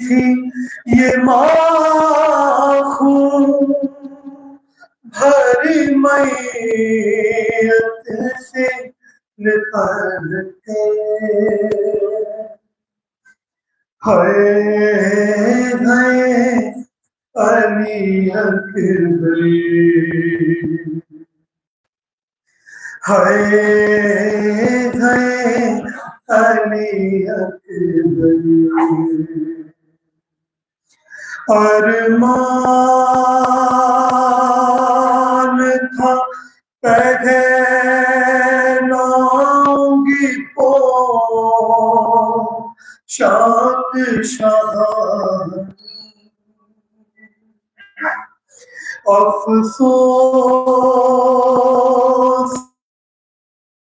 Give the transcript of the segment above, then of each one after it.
थी ये माखूं भरी मैयत से लिपट के गए अली अकबरी गए अली अकबरी अरमान था पहनाऊंगी पो शाक शाह अफसोस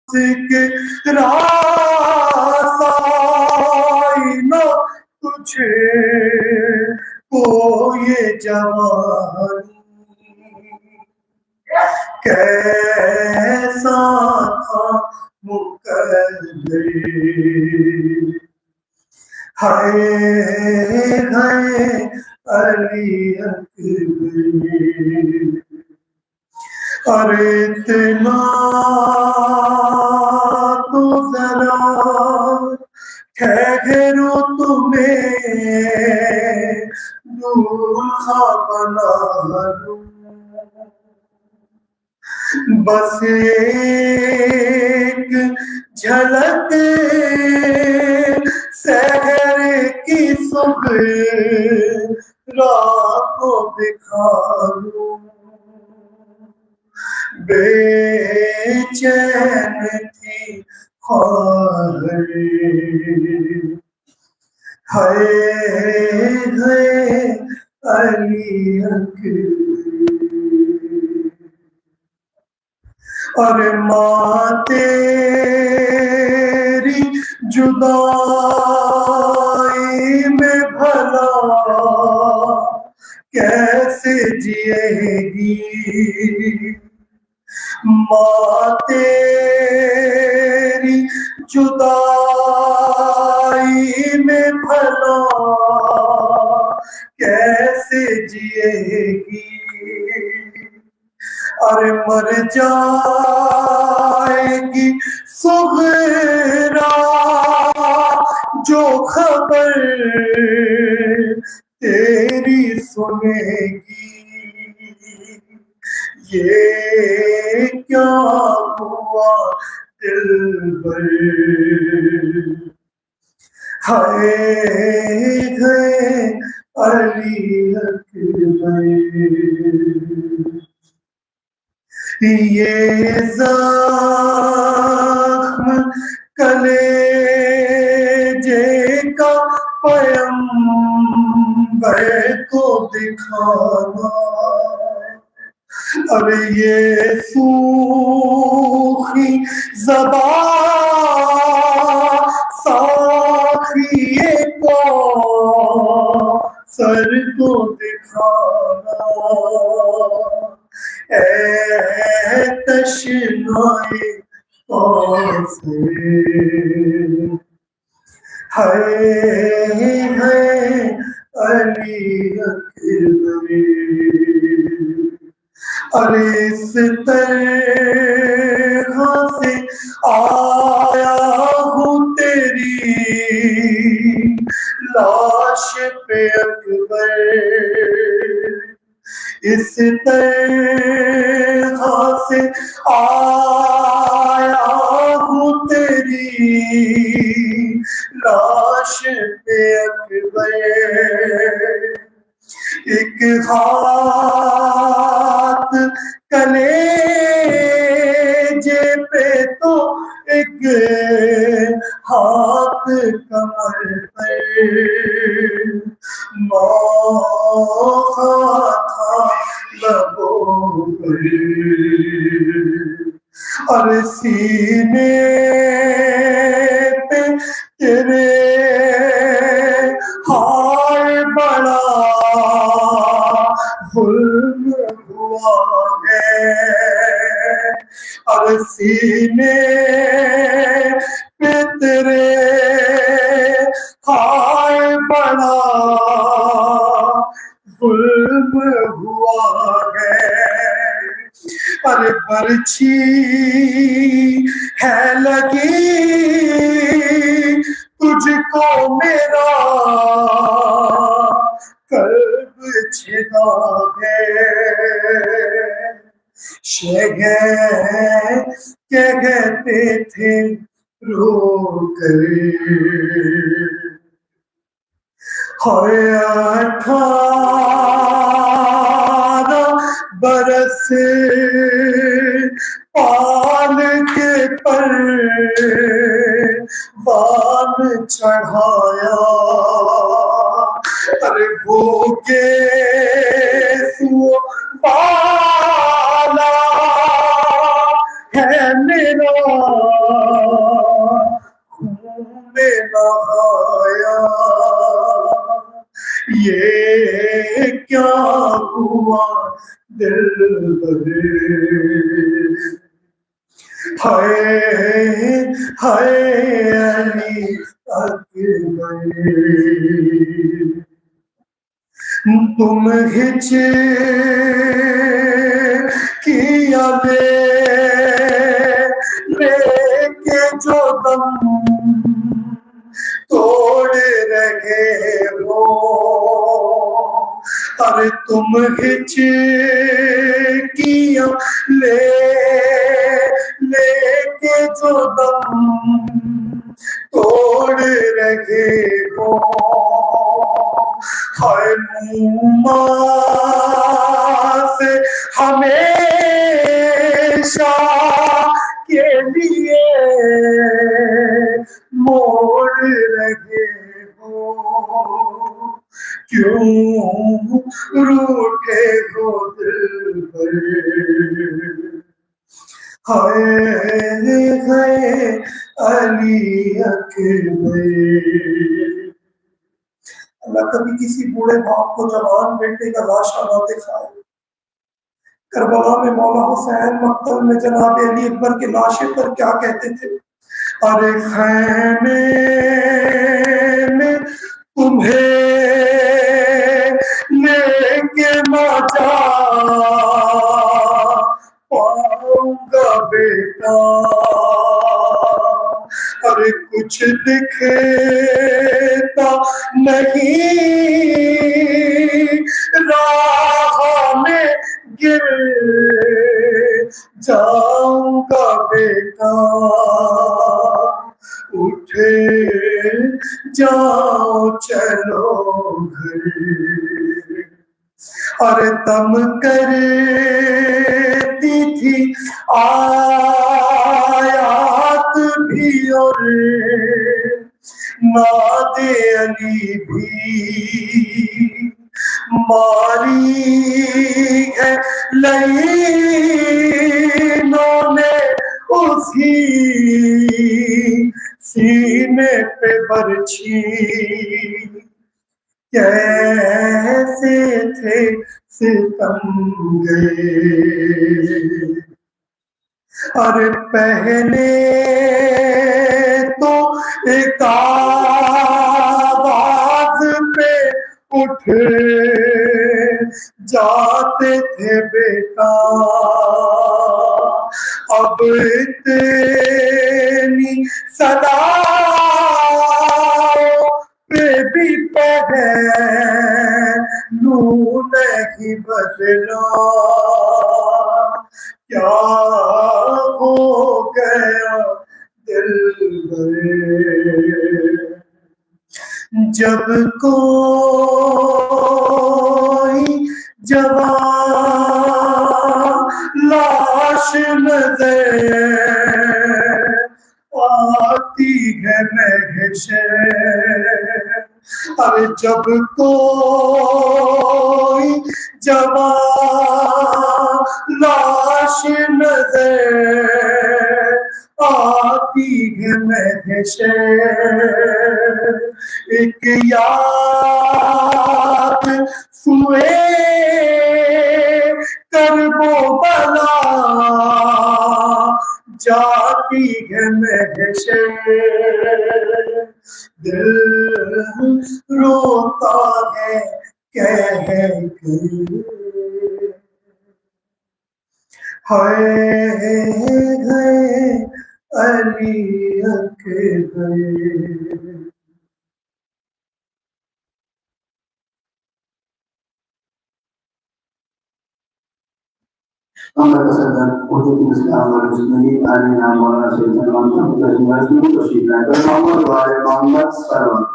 के रासाई न तुझे को ये जवानी कैसा था मुकद्दर गए अली अकबरी अरे इतना तो जरा ठहरो तुम्हें दूल्हा बना लूं बस एक झलक शहर की सुगरा को दिखा दूं बेचैन थी गए अली अकबरी और माँ तेरी जुदाई में भला कैसे जिएगी माँ तेरी जुदाई में भला कैसे जिएगी अरे मर जाएगी सुगरा जो खबर तेरी सुनेगी ये क्या हुआ दिलबर गए अली अकबर ये ज़ख्म कलेजे का पैगंबर को दिखाना अरे ये सूखी ज़बान साखिए को सर को दिखाना तशनाए गए अली अकबरी अरे इस तरह से आया हूँ तेरी लाश पे अकबर इस तरह से आया हूँ तेरी लाश पे अकबर एक हाथ कलेजे पे तो एक हाथ कमर पे मौका था लबों पर और सीने पे तेरे हाय बड़ा जुल्म हुआ है और सीने पे तेरे हाय बड़ा जुल्म हुआ है। पर बरछी है लगी तुझको मेरा कल्ब छिदा है। शेगे क्या कहते थे रो कर, हाय 18 बरस पाल के पर बाल चढ़ाया। अरे वो के वाला है मेरा खून में नहाया। ये क्या हुआ दिल बरे, हाय हाय अली अकबर। तुम हिच किया लेके जो दम तोड़ रहे हो। अरे तुम हिच किया लेके जो दम तोड़ रहे हो। हर मुआ से हमेशा के लिए मोड़ रहे हो। क्यों रूठे हो दिल पर, हाय हाय अली अकबर। अल्लाह कभी किसी बूढ़े बाप को जवान बेटे का लाशा ना दिखाए। करबला में मौला हुसैन, मक्तल में जनाब अली अकबर के लाशे पर क्या कहते थे? अरे खैमे में तुम्हें लेके ना जा पाऊंगा बेटा। अरे कुछ दिखता नहीं राह में गिर जाऊंगा बेटा। उठे जाओ चलो घर, अरे तम करती थी आयात भी और नादे अली भी मारी है लईनों ने उसी सीने पे बरछी। कैसे थे सितमगे, अरे पहले तो एक आवाज पे उठ जाते थे बेटा। अब इतनी सदाओं पे भी पहलू नहीं बदला। क्या हो गया दिल में जब कोई जवान लाश नजर आती है महशर। अरे जब कोई जवान लाश नजर आती है महशर। एक याद सुए करबो बला जाती है महशर। दिल रोता है कह हाय गए Ali Akbar. Ahora pasaran untuk Islam Muslimin Ali Namara Sultan Mansur dari Masjid Toshiba dan Muhammad Wali Muhammad Salman.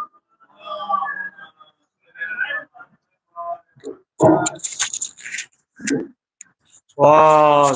Wow.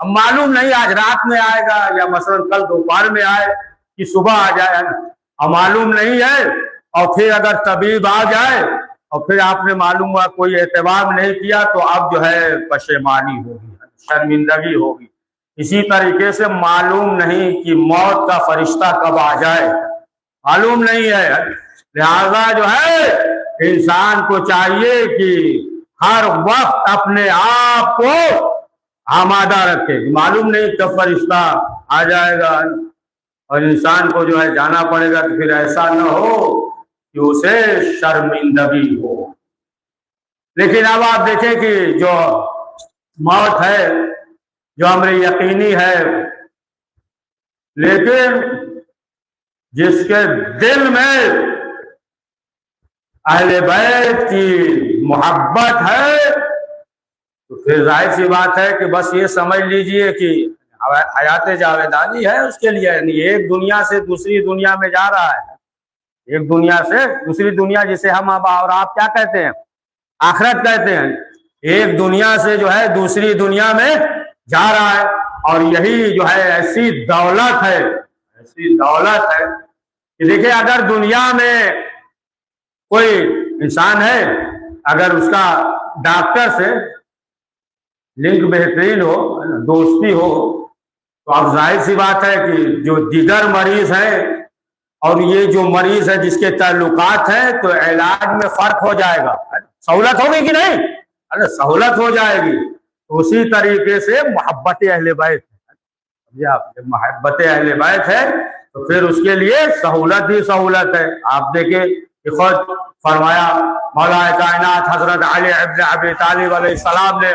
अब मालूम नहीं आज रात में आएगा या मसलन कल दोपहर में आए कि सुबह आ जाए, है ना, अब मालूम नहीं है। और फिर अगर तबीब आ जाए और फिर आपने मालूम हुआ कोई एहतमाम नहीं किया तो अब जो है पशेमानी होगी, शर्मिंदगी होगी। इसी तरीके से मालूम नहीं कि मौत का फरिश्ता कब आ जाए, मालूम नहीं है। लिहाजा जो है इंसान को चाहिए कि हर वक्त अपने आप को आमादा रखे, मालूम नहीं कब फरिश्ता आ जाएगा और इंसान को जो है जाना पड़ेगा, तो फिर ऐसा न हो कि उसे शर्मिंदगी हो। लेकिन अब आप देखें कि जो मौत है जो अम्र यकीनी है, लेकिन जिसके दिल में अहले बैत की मोहब्बत है तो फिर जाहिर सी बात है कि बस ये समझ लीजिए कि हयात जावेदानी है उसके लिए, यानी एक दुनिया से दूसरी दुनिया में जा रहा है, एक दुनिया से दूसरी दुनिया, जिसे हम अब और आप क्या कहते हैं, आखिरत कहते हैं। एक दुनिया से जो है दूसरी दुनिया में जा रहा है और यही जो है ऐसी दौलत है, ऐसी दौलत है कि देखिए अगर दुनिया में कोई इंसान है, अगर उसका डॉक्टर से लिंक बेहतरीन हो, दोस्ती हो, तो अब जाहिर सी बात है कि जो दिगर मरीज है और ये जो मरीज है जिसके ताल्लुकात है, तो इलाज में फर्क हो जाएगा, सहूलत होगी कि नहीं, अरे सहूलत हो जाएगी। तो उसी तरीके से मोहब्बत अहले बैत है, मोहब्बत अहले बैत है तो फिर उसके लिए सहूलत ही सहूलत है। आप देखें कि खुद फरमाया मौला कायनात हजरत अली इब्न अबी तालिब अलैहिस्सलाम ने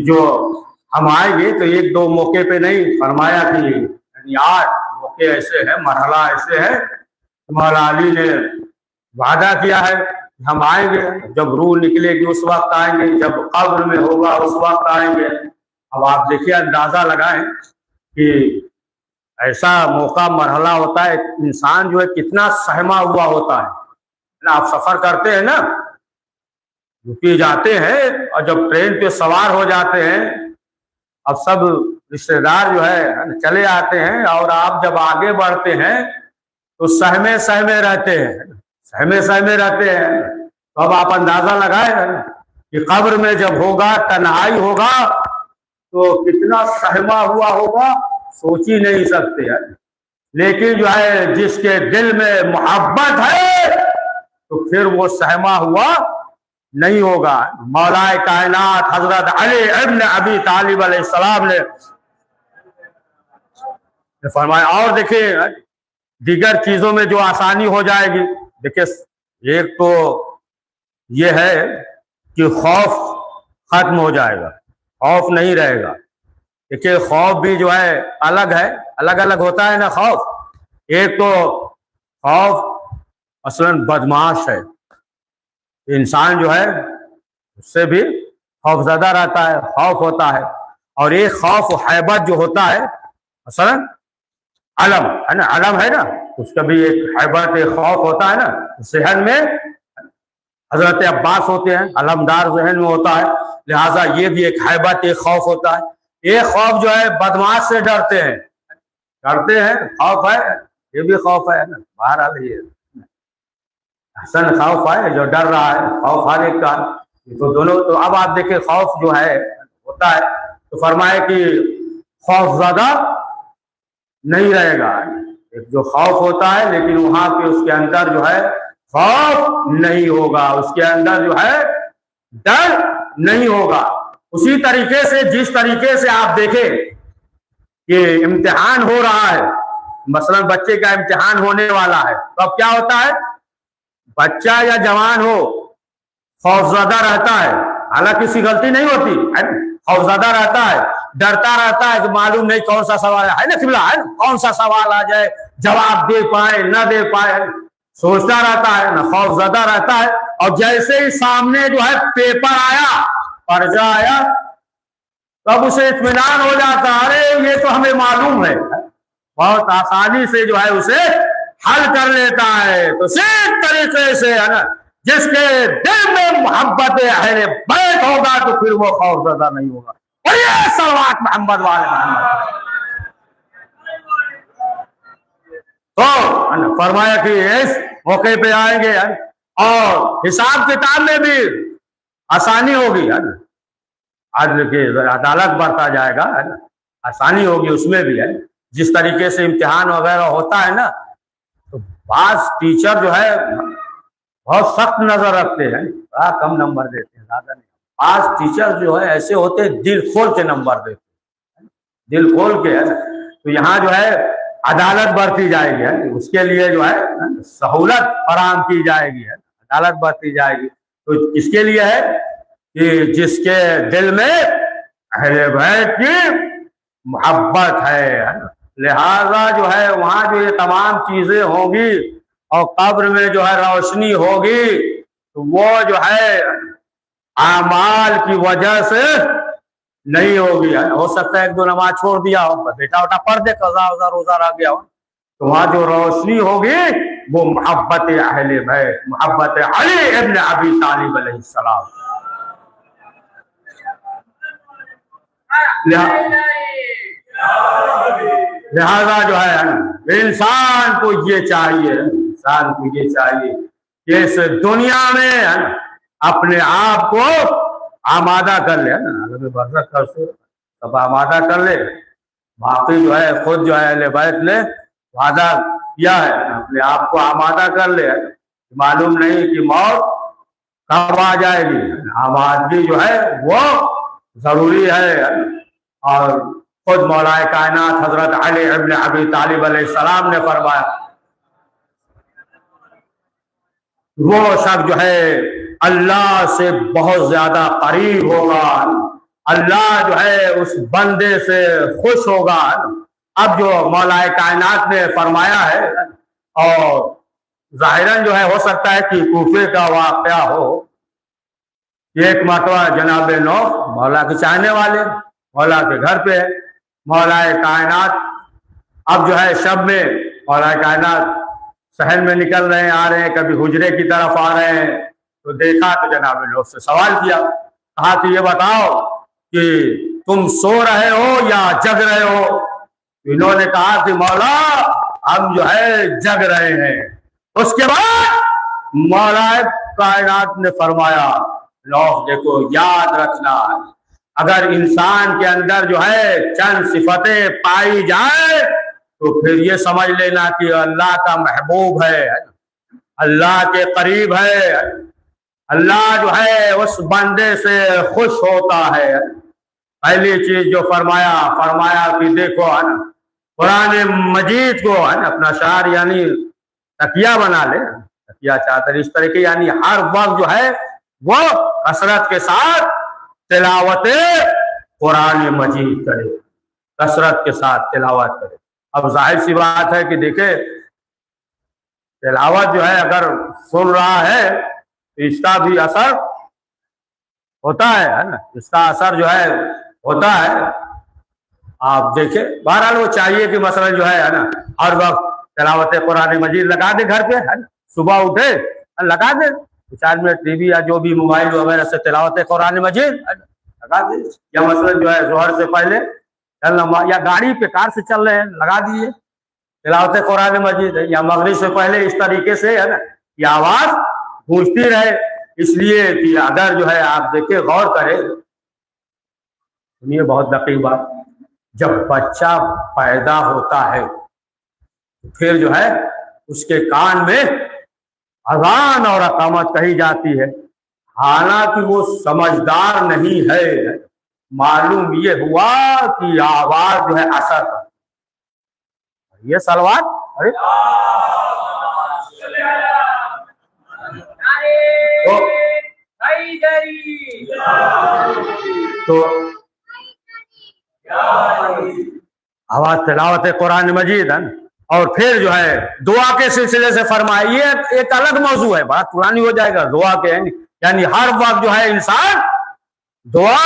जो हम आएंगे तो एक दो मौके पे नहीं, फरमाया कि 8 मौके ऐसे हैं, मरहला ऐसे है, मौला अली ने वादा किया है कि हम आएंगे, जब रूह निकलेगी उस वक्त आएंगे, जब कब्र में होगा उस वक्त आएंगे। अब आप देखिए अंदाजा लगाएं कि ऐसा मौका मरहला होता है, इंसान जो है कितना सहमा हुआ होता है ना। आप सफर करते हैं ना, रुके जाते हैं और जब ट्रेन पे सवार हो जाते हैं, अब सब रिश्तेदार जो है चले आते हैं और आप जब आगे बढ़ते हैं तो सहमे सहमे रहते हैं, सहमे सहमे रहते हैं। तो अब आप अंदाजा लगाए कि कब्र में जब होगा, तन्हाई होगा, तो कितना सहमा हुआ होगा, सोच ही नहीं सकते हैं। लेकिन जो है जिसके दिल में मोहब्बत है तो फिर वो सहमा हुआ नहीं होगा। मौलाए कायनात हजरत अली इब्न अबी तालिब अलैहिस्सलाम ने फरमाया। और देखिए दीगर चीजों में जो आसानी हो जाएगी, देखिए एक तो ये है कि खौफ खत्म हो जाएगा, खौफ नहीं रहेगा। देखिए खौफ भी जो है अलग है, अलग अलग होता है ना खौफ। एक तो खौफ असलन बदमाश है, इंसान जो है उससे भी खौफजदा रहता है, खौफ होता है। और एक खौफ हैबत जो होता है असलन अलम है ना, अलम है ना, उसका भी एक हैबत एक खौफ होता है ना। जहन में हजरत अब्बास होते हैं, अलमदार जहन में होता है, लिहाजा ये भी एक हैबत एक खौफ होता है। एक खौफ जो है बदमाश से डरते हैं, डरते हैं, खौफ है, ये भी खौफ है ना। बहरहाल ये हसन खौफ है जो डर रहा है, खौफ हर एक का, तो दोनों। तो अब आप देखिए खौफ जो है होता है तो फरमाए कि खौफ ज्यादा नहीं रहेगा। एक जो खौफ होता है लेकिन वहां पे उसके अंदर जो है खौफ नहीं होगा, उसके अंदर जो है डर नहीं होगा। उसी तरीके से जिस तरीके से आप देखें कि इम्तिहान हो रहा है, मसलन बच्चे का इम्तिहान होने वाला है, तो अब क्या होता है, बच्चा या जवान हो खौफजदा रहता है, हालांकि किसी गलती नहीं होती, खौफजदा रहता है, डरता रहता है कि मालूम नहीं कौन सा सवाल है ना, किबला है, कौन सा सवाल आ जाए, जवाब दे पाए न दे पाए, सोचता रहता है ना, खौफजदा रहता है। और जैसे ही सामने जो है पेपर आया, पर्चा आया, तब उसे इत्मीनान हो जाता, अरे ये तो हमें मालूम है, बहुत आसानी से जो है उसे हल कर लेता है। तो सिर्फ तरीके से है ना जिसके दिल में मोहब्बत अहले बैत होगा तो फिर वो खौफजदा नहीं होगा। और ये सलवात मोहम्मद वाले मोहम्मद। तो फरमाया कि इस मौके पे आएंगे और हिसाब किताब में भी आसानी होगी, है ना, अदल की अदालत बढ़ता जाएगा, है ना, आसानी होगी उसमें भी, है। जिस तरीके से इम्तिहान वगैरह होता है ना, तो बास टीचर जो है बहुत सख्त नजर रखते हैं, बड़ा कम नंबर देते हैं, ज्यादा नहीं। बास टीचर जो है ऐसे होते हैं दिल खोल के नंबर देते हैं, दिल खोल के, है ना। तो यहाँ जो है अदालत बढ़ती जाएगी, है, उसके लिए जो है सहूलत फराम की जाएगी, है, अदालत बढ़ती जाएगी। तो इसके लिए है कि जिसके दिल में अहले बैत की मोहब्बत है, लिहाजा जो है वहां जो ये तमाम चीजें होंगी और कब्र में जो है रोशनी होगी, तो वो जो है आमाल की वजह से नहीं होगी, है। हो सकता है एक दो नमाज छोड़ दिया हो, बेटा उठा पढ़ दे, कज़ा वज़ा रोजा रह गया हो, तो वहां जो रोशनी होगी वो मोहब्बत अहले बैत, मोहब्बत अली इब्न अबी तालिब अलैहिस्सलाम। लिहाजा जो है इंसान को ये चाहिए, इंसान को ये चाहिए कि इस दुनिया में अपने आप को आमादा कर ले, ना बरकत कर सब आमादा कर ले। बाकी जो है खुद जो है अहले बैत ने वादा किया है, अपने आप को आमादा कर ले। मालूम नहीं कि मौत कब आ जाएगी, आमादगी जो है वो जरूरी है। और खुद मौलाए कायनात हजरत अली इब्न अबी तालिब अलैहिस्सलाम ने फरमाया, वो शख्स जो है अल्लाह से बहुत ज्यादा करीब होगा, अल्लाह जो है उस बंदे से खुश होगा। अब जो मौलाए कायनात ने फरमाया है, और जाहिरन जो है हो सकता है कि कूफे का वाक़या हो, एक मरतबा जनाब नौफ मौला के चाहने वाले मौला के घर पे है, मौलाए कायनात अब जो है शब में मौलाए कायनात शहर में निकल रहे हैं, आ रहे हैं, कभी हुजरे की तरफ आ रहे हैं, तो देखा तो जनाब नौफ से सवाल किया, कहा कि ये बताओ कि तुम सो रहे हो या जग रहे हो? इन्होंने कहा कि मौला हम जो है जग रहे हैं। उसके बाद मौलाए कायनात ने फरमाया, नौफ देखो याद रखना, अगर इंसान के अंदर जो है चंद सिफतें पाई जाए तो फिर ये समझ लेना कि अल्लाह का महबूब है, अल्लाह के करीब है, अल्लाह जो है उस बंदे से खुश होता है। पहली चीज जो फरमाया कि देखो है ना, कुरान मजीद को है ना अपना शार यानी तकिया बना ले, तकिया चादर इस तरह के, यानी हर वक्त जो है वो कसरत के साथ तिलावत कुरान मजीद करे, कसरत के साथ तिलावत करे। अब जाहिर सी बात है कि देखे तिलावत जो है अगर सुन रहा है तो इसका भी असर होता है ना, इसका असर जो है होता है। आप देखे बहरहाल वो चाहिए कि मसलन जो है ना हर वक्त तिलावत कुरान मजीद लगा दे घर पे, है ना, सुबह उठे लगा दे 4 मिनट टीवी या जो भी मोबाइल वगैरह से तिलावत कुरान मजीद लगा दे, या मसलन जो है जोहर से पहले या गाड़ी पे कार से चल रहे हैं लगा दिए तिलावत कुरान मजीद, या मगरिब से पहले इस तरीके से है ना ये आवाज गूंजती रहे। इसलिए कि अगर जो है आप देखे गौर करें, सुनिए बहुत दकीक बात, जब बच्चा पैदा होता है फिर जो है उसके कान में अजान और अकामत कही जाती है, हालांकि वो समझदार नहीं है। मालूम ये हुआ कि आवाज जो है असर कर, ये सलवात अरे तो आवाज तिलावत कुरान मजीद है। और फिर जो है दुआ के सिलसिले से फरमाइए, एक अलग मौजू है, बात पुरानी हो जाएगा दुआ के, यानी हर वक्त जो है इंसान दुआ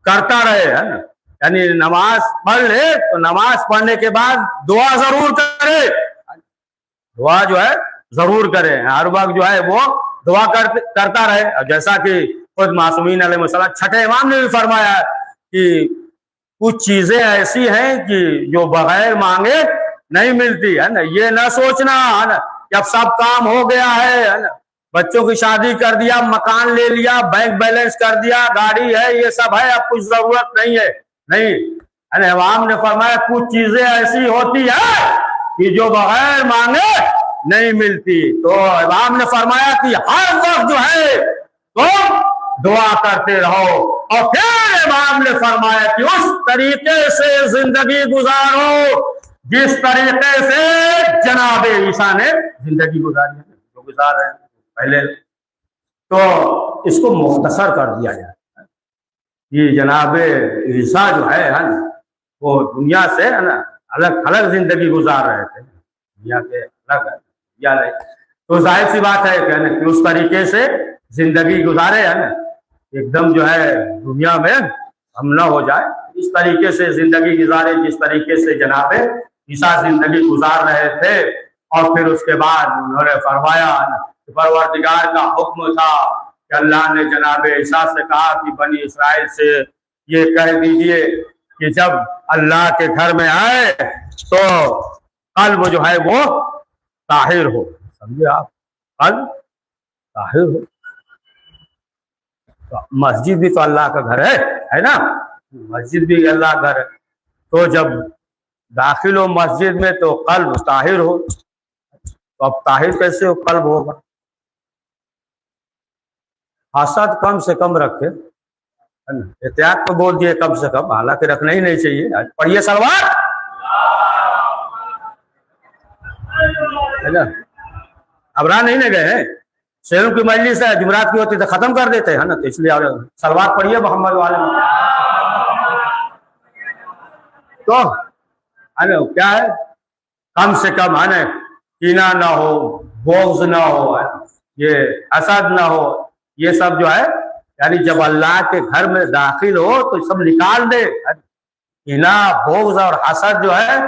करता रहे, है ना, यानी नमाज पढ़ ले तो नमाज पढ़ने के बाद दुआ जरूर करे, दुआ जो है जरूर करे, हर वक्त जो है वो दुआ करता रहे। और जैसा कि खुद मासूमीन अलैहिस्सलाम छठे इमाम ने भी फरमाया कि कुछ चीजें ऐसी हैं कि जो बगैर मांगे नहीं मिलती, है ना। ये ना सोचना, है ना, कि अब सब काम हो गया है ना, बच्चों की शादी कर दिया, मकान ले लिया, बैंक बैलेंस कर दिया, गाड़ी है, ये सब है, अब कुछ जरूरत नहीं है। नहीं, है ना। इमाम ने फरमाया कुछ चीजें ऐसी होती है कि जो बगैर मांगे नहीं मिलती। तो इमाम ने फरमाया कि हर वक्त जो है तो दुआ करते रहो। और फिर इमाम ने फरमाया कि उस तरीके से जिंदगी गुजारो जिस तरीके से जनाबे ईसा ने जिंदगी गुजारी है, जो गुजार रहे हैं पहले। तो इसको मुख्तसर कर दिया जाए। ये जनाबे ईसा जो है ना, वो दुनिया से, है ना, अलग अलग जिंदगी गुजार रहे थे, दुनिया के अलग या नहीं। तो जाहिर सी बात है कि उस तरीके से जिंदगी गुजारे, है ना, एकदम जो है दुनिया में हम न हो जाए, इस तरीके से जिंदगी गुजारे जिस तरीके से जनाबे ईसा जिंदगी गुजार रहे थे। और फिर उसके बाद उन्होंने फरमाया, परवरदिगार का हुक्म था कि अल्लाह ने जनाबे ईसा से कहा कि बनी इसराइल से ये कह दीजिए कि जब अल्लाह के घर में आए तो कल्ब जो है वो ताहिर हो। समझे आप, कल्ब ताहिर हो। तो मस्जिद भी तो अल्लाह का घर है ना, मस्जिद भी अल्लाह का घर है। तो जब दाखिल हो मस्जिद में तो कल्ब ताहिर हो। तो अब ताहिर कैसे हो, कल्ब होगा। हसद कम से कम रखे, है ना। एहतियात तो बोल दिए कम से कम, हालांकि रखना ही नहीं चाहिए। पढ़िए सलवार, है ना। अबरा नहीं ले गए हैं, शेरों की मजलिस है, जुमरात की होती तो खत्म कर देते हैं ना। तो इसलिए सलवार पढ़िए मोहम्मद वाले में। तो है ना, क्या है, कम से कम, है ना, कीना ना हो, बोझ ना हो, ये हसद ना हो, ये सब जो है, यानी जब अल्लाह के घर में दाखिल हो तो सब निकाल दे। कीना, बोझ और हसद जो है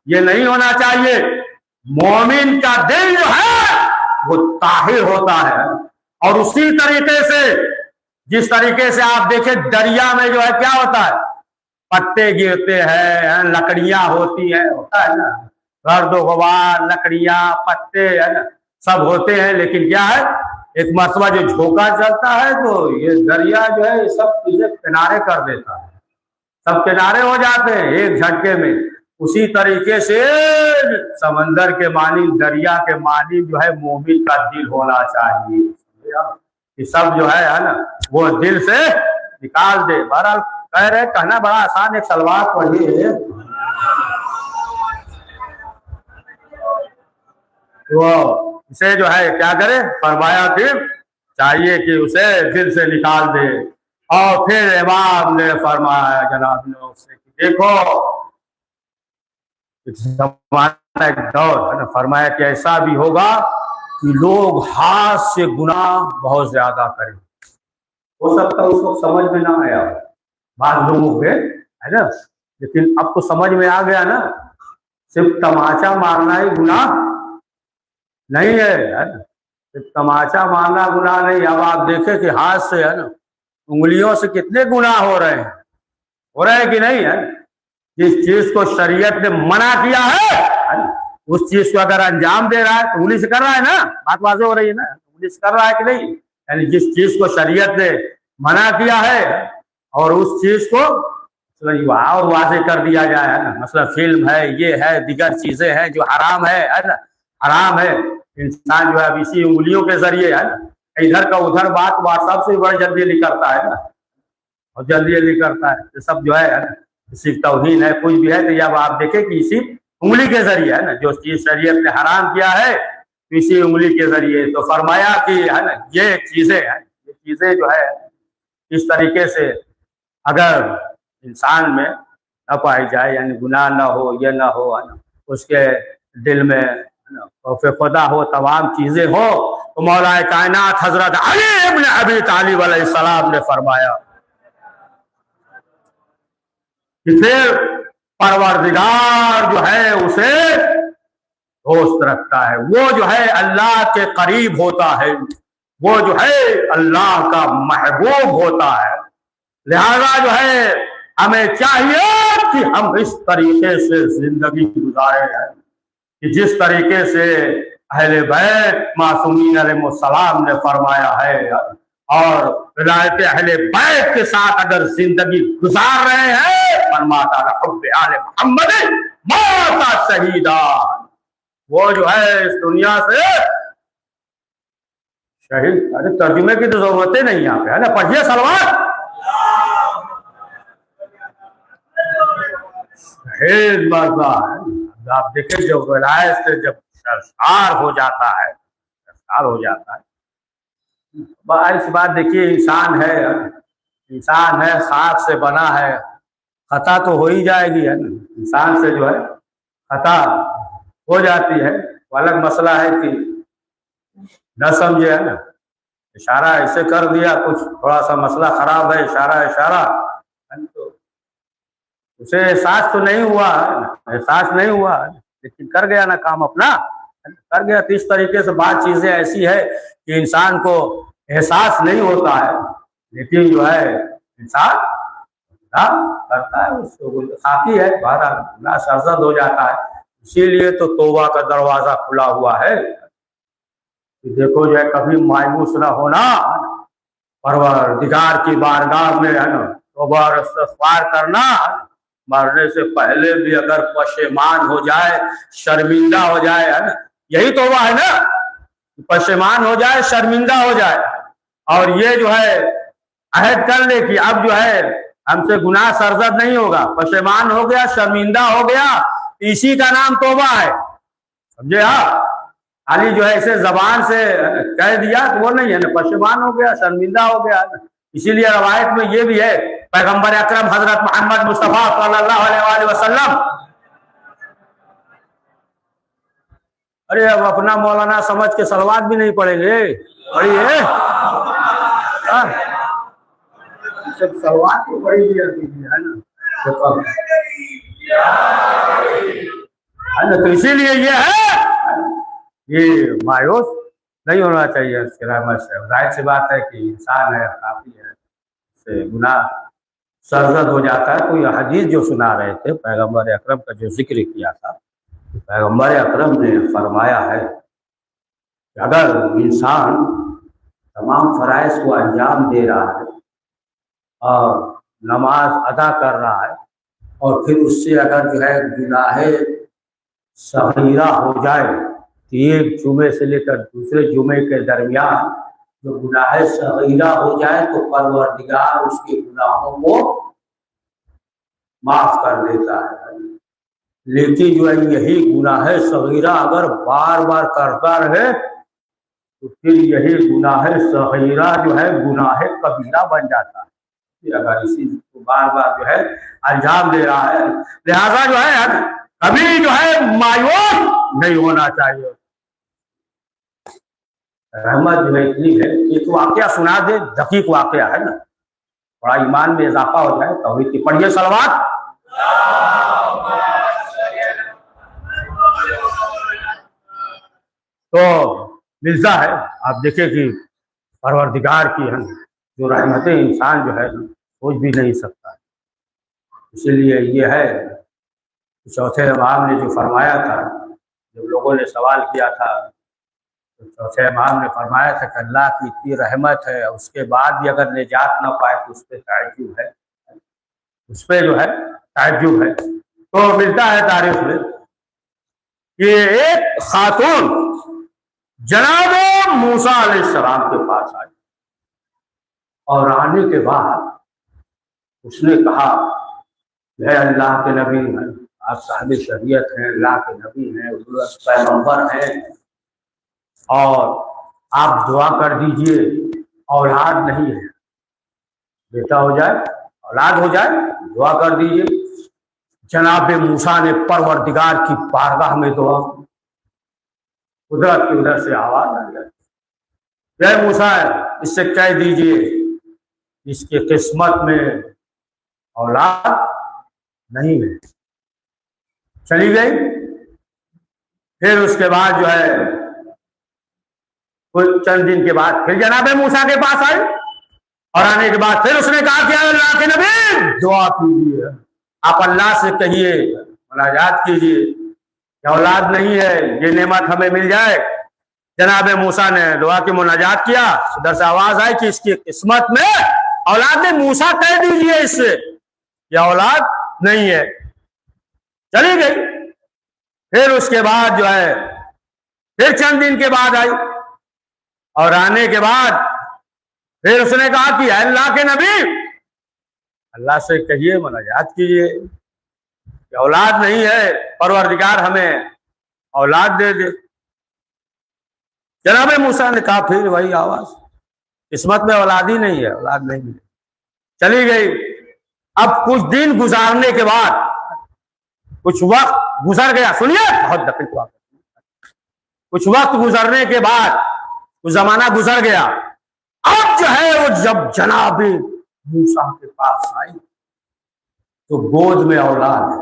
ये नहीं होना चाहिए। मोमिन का दिल जो है वो ताहिर होता है। और उसी तरीके से, जिस तरीके से आप देखें दरिया में जो है क्या होता है, पत्ते गिरते हैं, लकड़ियां होती हैं, होता है ना, गर्द गुबार, लकड़ियां, पत्ते, है ना, सब होते हैं। लेकिन क्या है, एक मरतबा जो झोंका चलता है तो ये दरिया जो है सब चीजें किनारे कर देता है, सब किनारे हो जाते हैं एक झटके में। उसी तरीके से समंदर के मानी, दरिया के मानी जो है मोमिन का दिल होना चाहिए कि सब जो है ना, वो दिल से निकाल दे। बहरहाल कह रहे, कहना बड़ा आसान, एक सलवार पढ़िए। तो इसे जो है क्या करे, फरमाया फिर चाहिए कि उसे दिल से निकाल दे। और फिर इमाम ने फरमाया जनाब ने उससे कि देखो जमाना एक दौर है ना, फरमाया कि ऐसा भी होगा कि लोग हाथ से गुनाह बहुत ज्यादा करें। हो सकता है उसको समझ में ना आया बाद लोगों के, है ना, लेकिन अब तो समझ में आ गया ना, सिर्फ तमाचा मारना ही गुनाह नहीं है ना, सिर्फ तमाचा मारना गुनाह नहीं। अब आप देखें कि हाथ से, है ना, उंगलियों से कितने गुनाह हो रहे हैं कि नहीं है। जिस चीज को शरीयत ने मना किया है उस चीज को अगर अंजाम दे रहा है तो उंगली से कर रहा है ना, बात वाज़ेह हो रही है ना, उंगली से कर रहा है कि नहीं। यानी जिस चीज को शरीयत ने मना किया है और उस चीज को और वाज़ेह कर दिया जाए, है ना, मतलब फिल्म है, ये है, दिगर चीजें हैं जो हराम है ना, हराम है। इंसान जो है अब इसी उंगलियों के जरिए, है ना, इधर का उधर बात व्हाट्सएप से बड़ी जल्दी करता है ना, और जल्दी करता है। तो सब जो है ना, इसी तौहीन है, कुछ भी है तो जब आप देखें कि इसी उंगली के जरिए, है ना, जो चीज शरीयत ने हराम किया है तो इसी उंगली के जरिए। तो फरमाया कि, है ना, ये चीजें हैं, ये चीजें जो है इस तरीके से अगर इंसान में न पाई जाए, यानी गुनाह ना हो, ये ना हो, है ना, उसके दिल में खौफ खुदा हो, तमाम चीजें हो, तो मौलाए कायनात हजरत अली इब्न अबी तालिब अलैहिस्सलाम ने फरमाया कि फिर परवरदिगार जो है उसे दोस्त रखता है, वो जो है अल्लाह के करीब होता है। वो जो है अल्लाह का महबूब होता है। लिहाजा जो है हमें चाहिए कि हम इस तरीके से जिंदगी गुजारे हैं कि जिस तरीके से अहले बैत मासूमीन अलैहिस्सलाम ने फरमाया है, और विलायत अहले बैत के साथ अगर जिंदगी गुजार रहे हैं, फरमाता हुब्बे आले मोहम्मद माता शहीदा, वो जो है इस दुनिया से शहीद। अरे तर्जुमे की तो जरूरत ही नहीं यहाँ पे, है ना, पढ़िए सलवात। शहीद मरदा है। आप देखें जब विलायत से जब सरसार हो जाता है, सरसार हो जाता है, इस बात देखिए, इंसान है, खाक से बना है, खता तो हो ही जाएगी, है ना। इंसान से जो है खता हो जाती है। वो अलग मसला है कि न समझे, है ना, इशारा ऐसे कर दिया, कुछ थोड़ा सा मसला खराब है, इशारा, तो उसे एहसास तो नहीं हुआ, एहसास नहीं हुआ, लेकिन कर गया ना काम अपना, कर गया। तो इस तरीके से बात चीजें ऐसी है कि इंसान को एहसास नहीं होता है, लेकिन जो है इंसान करता है, उसको साथी है, बारह सरजद हो जाता है। इसीलिए तो तौबा का दरवाजा खुला हुआ है कि देखो जो है कभी मायूस ना होना, परवरदिगार की बारगाह में, है ना, तौबा और इस्तिग़फ़ार करना। मरने से पहले भी अगर पशेमान हो जाए, शर्मिंदा हो जाए, है ना, यही तौबा है ना, पशेमान हो जाए, शर्मिंदा हो जाए, और ये जो है अहद कर ले कि अब जो है हमसे गुनाह सरजद नहीं होगा, पशेमान हो गया, शर्मिंदा हो गया, इसी का नाम तौबा है, समझे। हाँ, खाली जो है इसे जबान से कह दिया तो वो नहीं है ना, पशेमान हो गया, शर्मिंदा हो गया। इसीलिए रवायत में ये भी है, पैगंबर अकरम हजरत मोहम्मद मुस्तफा सल्लल्लाहु अलैहि वसल्लम, अरे अब अपना मौलाना समझ के सलवात भी नहीं पढ़ेंगे, पढ़िए, सब सलवात को पढ़ी दिया कीजिए, है ना, तो इसीलिए ये मायूस नहीं होना चाहिए इसकी रहमत से। जाहिर सी बात है कि इंसान है, काफी है, से गुनाह सरजद हो जाता है। तो ये हदीस जो सुना रहे थे, पैगंबर अकरम का जो जिक्र किया था, पैगंबर अकरम ने फरमाया है कि अगर इंसान तमाम फराइज को अंजाम दे रहा है और नमाज अदा कर रहा है, और फिर उससे अगर जो है गुनाहे सगीरा हो जाए, तो एक जुमे से लेकर दूसरे जुमे के दरमियान जो गुनाहे सगीरा हो जाए, तो परवरदिगार उसके गुनाहों को माफ कर देता है। लेकिन जो है यही गुनाहे सगीरा अगर बार बार करता रहे, तो फिर यही गुनाहे सगीरा जो है गुनाहे कबीरा बन जाता है। अगर इसी को बार बार जो है अंजाम दे रहा है, लिहाजा जो है कभी जो है मायूस नहीं होना चाहिए। रहमत जो है इतनी है, एक वाकया सुना दे, दकीक वाकया है ना, थोड़ा ईमान में इजाफा हो जाए, तौहीद की पढ़िए सलवात। तो मिलता है, आप देखें कि परवरदिगार की है जो रहमतें इंसान जो है सोच भी नहीं सकता। इसीलिए ये है चौथे इमाम ने जो फरमाया था, जब लोगों ने सवाल किया था, तो चौथे इमाम ने फरमाया था कि अल्लाह की इतनी रहमत है, उसके बाद भी अगर निजात ना पाए तो उस पर ताज्जुब है, उस पर जो है ताज्जुब है। तो मिलता है तारीफ में कि एक खातून जनाब मूसा अलैहिस्सलाम के पास आई, और आने के बाद उसने कहा, है अल्लाह के नबी हैं, आप साहिब शरीयत हैं, अल्लाह के नबी हैं, पैगंबर हैं, और आप दुआ कर दीजिए, औलाद नहीं है, बेटा हो जाए, औलाद हो जाए, दुआ कर दीजिए। जनाब मूसा ने परवरदिगार की बारगाह में दुआ, कुदरत की उधर से आवाज आ गई, जय मूसा, इससे कह दीजिए इसके किस्मत में औलाद नहीं है। चली गई। फिर उसके बाद जो है कुछ चंद दिन के बाद फिर जनाब मूसा के पास आई, और आने के बाद फिर उसने कहा कि अल्लाह के नबी दुआ कीजिए, आप अल्लाह से कहिए, मुनाजात कीजिए कि औलाद नहीं है, ये नेमत हमें मिल जाए। जनाब मूसा ने दुआ की मुनाजात किया, उधर से आवाज आई कि इसकी किस्मत में औलाद नहीं, मूसा कह दीजिए इससे ये औलाद नहीं है। चली गई। फिर उसके बाद जो है फिर चंद दिन के बाद आई, और आने के बाद फिर उसने कहा कि अल्लाह के नबी अल्लाह से कहिए, मुनाजात कीजिए कि औलाद नहीं है, परवरदिगार हमें औलाद दे दे। जनाब मूसा ने कहा फिर वही आवाज, किस्मत में औलाद ही नहीं है, औलाद नहीं मिले। चली गई। अब कुछ दिन गुजारने के बाद, कुछ वक्त गुजर गया, सुनिए बहुत दकीक बात, कुछ वक्त गुजरने के बाद, कुछ जमाना गुजर गया, अब जो है वो जब जनाब मूसा के पास आई तो गोद में औलाद है,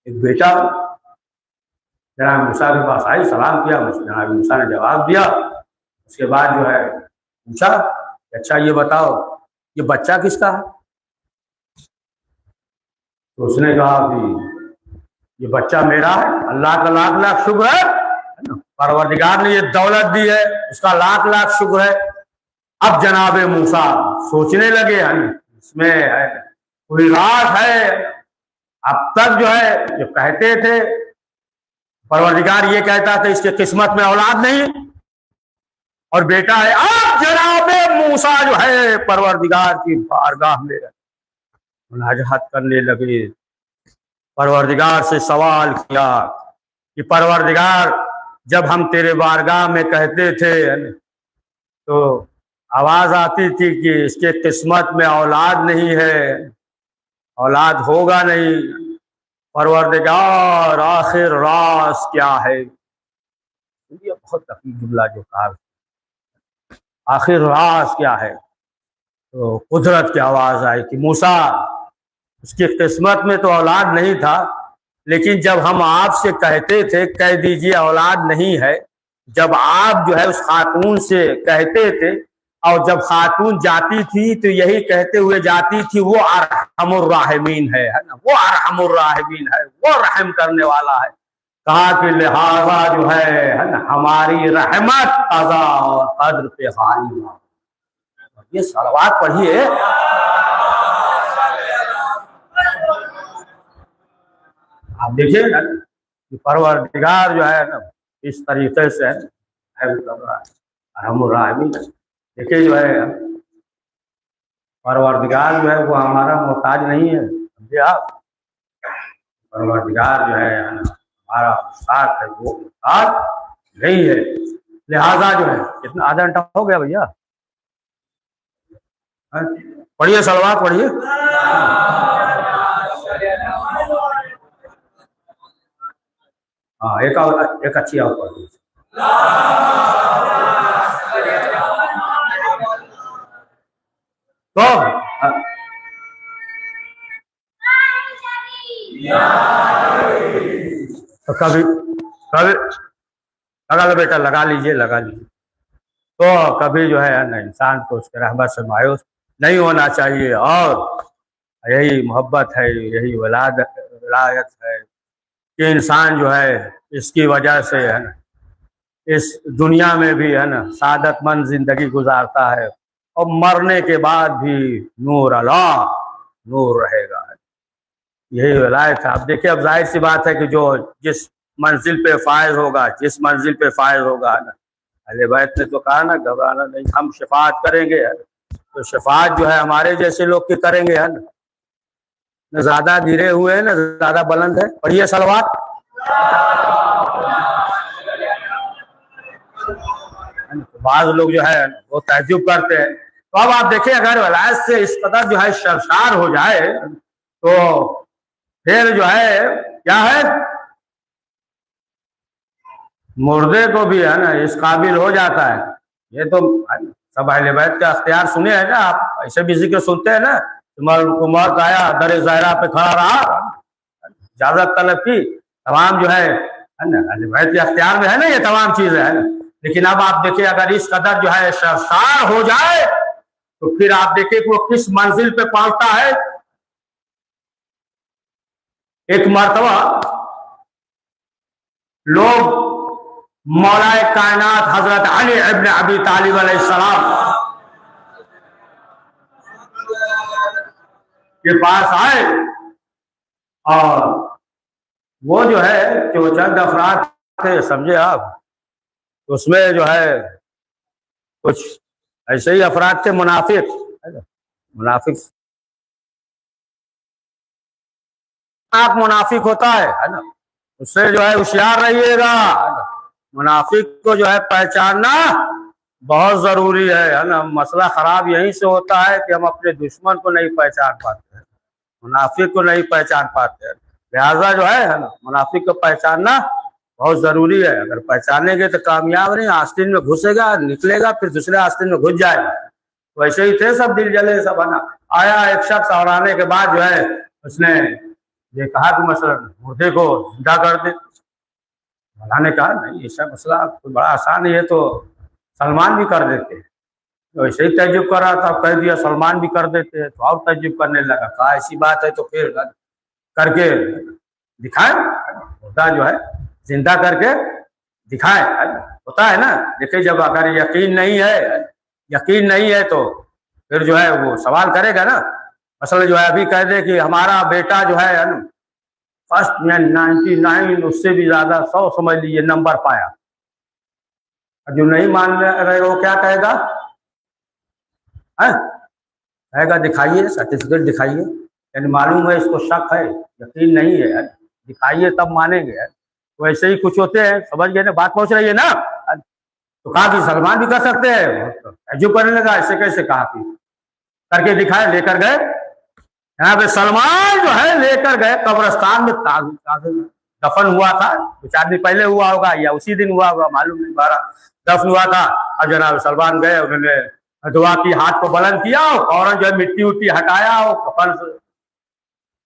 एक बेटा। जनाब मूसा के पास आई, सलाम किया, जनाब मूसा ने जवाब दिया। उसके बाद जो है पूछा, अच्छा ये बताओ ये बच्चा किसका है? तो उसने कहा कि ये बच्चा मेरा है, अल्लाह का लाख लाख शुक्र है, परवरदिगार ने ये दौलत दी है, उसका लाख लाख शुक्र है। अब जनाब मूसा सोचने लगे, इसमें है कोई राज है। अब तक जो है जो कहते थे परवरदिगार ये कहता था इसके किस्मत में औलाद नहीं और बेटा है। अब जनाब मूसा जो है परवरदिगार की बारगाह में मुनाजात करने लगे, परवरदिगार से सवाल किया कि परवरदिगार जब हम तेरे बारगाह में कहते थे तो आवाज आती थी कि इसके किस्मत में औलाद नहीं है, औलाद होगा नहीं, परवरदिगार आखिर राज क्या है? ये बहुत तकलीफ जुमला जो कहा, आखिर राज क्या है? तो कुदरत की आवाज आई कि मूसा उसकी किस्मत में तो औलाद नहीं था, लेकिन जब हम आपसे कहते थे कह दीजिए औलाद नहीं है, जब आप जो है उस खातून से कहते थे और जब खातून जाती थी तो यही कहते हुए जाती थी वो अरहमुर राहिमीन है ना, वो अरहमुर राहिमीन है, वो रहम करने वाला है। कहा कि लिहाजा जो है ना हमारी रहमत कज़ा और कद्र पे हारी। ये सलवात पढ़िए, आप देखिए ना कि परवरदिगार जो है ना इस तरीके से रहमुर राहिमीन। देखिए जो है परवरदिगार जो है वो हमारा मोहताज नहीं है, समझे आप। परवरदिगार जो है हमारा साथ है, वो मोहताज नहीं है। लिहाजा जो है कितना आधा घंटा हो गया भैया, पढ़िए सलवात पढ़िए। हाँ एक अच्छी आप पढ़िए। तो कभी कभी लगा लो बेटा, लगा लीजिए लगा लीजिए। तो कभी जो है ना इंसान को उसके रहमत से मायूस नहीं होना चाहिए, और यही मोहब्बत है, यही विलायत है कि इंसान जो है इसकी वजह से है ना इस दुनिया में भी है ना सादतमंद जिंदगी गुजारता है, और मरने के बाद भी नूर अल्लाह नूर रहेगा। यही विलायत है। अब देखिए, अब जाहिर सी बात है कि जो जिस मंजिल पे फायज होगा, जिस मंजिल पे फायज होगा ना, अहले बैत ने तो कहा ना घबराना नहीं, हम शफात करेंगे, तो शफात जो है हमारे जैसे लोग की करेंगे, है ना ज्यादा गिरे हुए है ना ज्यादा बुलंद है। पढ़िए सलवात। बाज लोग जो है वो तहज्जुब करते हैं। तो अब आप देखिए, अगर वलायत से इस कदर जो है शर्मसार हो जाए तो फिर जो है क्या है, मुर्दे को भी है ना इस काबिल हो जाता है। ये तो सब अहले बैत का अख्तियार सुने हैं ना आप, ऐसे भी जिक्र सुनते हैं ना, मौत आया दर ज़हरा पे खड़ा रहा, इजाजत तलब की, तमाम जो है ना अहले बैत के अख्तियार में है ना ये तमाम चीजें है ना। लेकिन अब आप देखिए अगर इस कदर जो है शर्मसार हो जाए तो फिर आप देखिए कि वो किस मंजिल पे पहुंचता है। एक मर्तबा लोग मौलाए कायनात हजरत अली इब्न अबी तालिब अलैहिस्सलाम के पास आए और वो जो है कि वो चंद अफराद थे, समझे आप, तो उसमें जो है कुछ ऐसे ही अफराद थे मुनाफिक। आप मुनाफिक होता है ना, उससे जो है होशियार रहिएगा। मुनाफिक को जो है पहचानना बहुत जरूरी है ना। मसला खराब यहीं से होता है कि हम अपने दुश्मन को नहीं पहचान पाते हैं, मुनाफिक को नहीं पहचान पाते हैं। लिहाजा जो है ना मुनाफिक को पहचानना बहुत जरूरी है। अगर पहचानेंगे तो कामयाब नहीं, आस्तीन में घुसेगा, निकलेगा, फिर दूसरे आस्तीन में घुस जाएगा। वैसे ही थे सब, दिल जले सब है ना। आया एक शख्स और आने के बाद जो है उसने ये कहा कि मसलन मुर्दे को जिंदा कर दे। मौला ने कहा नहीं, ऐसा मसला तो बड़ा आसान है, तो सलमान भी कर देते। तो ऐसे ही तजुब कर रहा था, कह दिया सलमान भी कर देते, तो और तजुब करने लगा। कहा ऐसी बात है तो फिर करके दिखाए, मुर्दा जो है जिंदा करके दिखाए। होता है ना, देखिए जब अगर यकीन नहीं है तो फिर जो है वो सवाल करेगा ना। मसलन जो है अभी कह दे कि हमारा बेटा जो है ना फर्स्ट में 99 उससे भी ज्यादा 100 समझ लीजिए नंबर पाया, जो नहीं मान रहे वो क्या कहेगा? कहेगा दिखाइए सर्टिफिकेट दिखाइए, यानी मालूम है इसको शक है, यकीन नहीं है, दिखाइए तब मानेंगे। तो ऐसे ही कुछ होते हैं, समझ गए ना, बात पहुंच रही है ना। तो कहा कि सलमान भी कर सकते हैं, जो करने लगा ऐसे कैसे, कहा कि करके दिखाए। लेकर गए यहाँ पे सलमान जो है लेकर गए कब्रिस्तान में, दफन हुआ था, कुछ 4 दिन पहले हुआ होगा या उसी दिन हुआ होगा, मालूम नहीं, 12 दफन हुआ था। और जनाब सलमान गए, उन्होंने दुआ की, हाथ को बुलंद किया और जो है मिट्टी उट्टी हटाया, कफन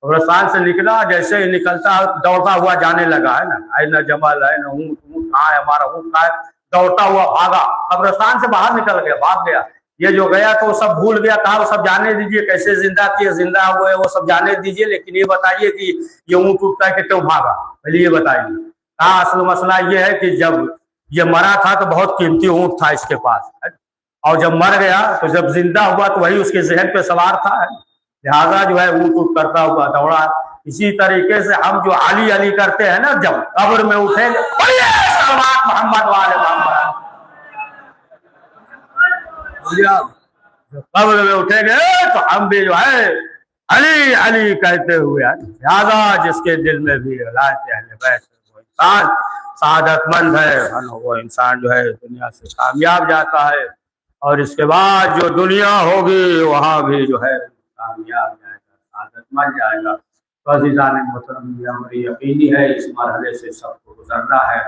कब्रिस्तान से निकला। जैसे ही निकलता दौड़ता हुआ जाने लगा, है ना, आई न जमल है ना ऊँट, कहाँ है हमारा ऊँट, कहाँ है, दौड़ता हुआ भागा, कब्रिस्तान से बाहर निकल गया, भाग गया। ये जो गया तो वो सब भूल गया, कहा वो सब जाने दीजिए, कैसे जिंदा किए, जिंदा हुए वो सब जाने दीजिए, लेकिन ये बताइए कि ये ऊँट उठ करके क्यों भागा, पहले ये बताइए। कहा असल मसला ये है कि जब ये मरा था तो बहुत कीमती ऊँट था इसके पास, और जब मर गया तो जब जिंदा हुआ तो वही उसके जहन पे सवार था, लिहाजा जो है ऊँट उठ करता हुआ दौड़ा। इसी तरीके से हम जो अली अली करते हैं ना, जब कब्र में उठेंगे मोहम्मद वाले मोहम्मद, कब्र में उठेंगे तो हम भी जो है अली अली कहते हुए, लिहाजा जिसके दिल में भी वो इंसान सादतमंद है, वो इंसान जो है दुनिया से कामयाब जाता है, और इसके बाद जो दुनिया होगी वहां भी जो है कामयाब जाएगा, सादतमंद जाएगा। तो अज़ीज़ान मोहतरम, हमारी यकीनी है इस मरहले से सबको गुजरना है,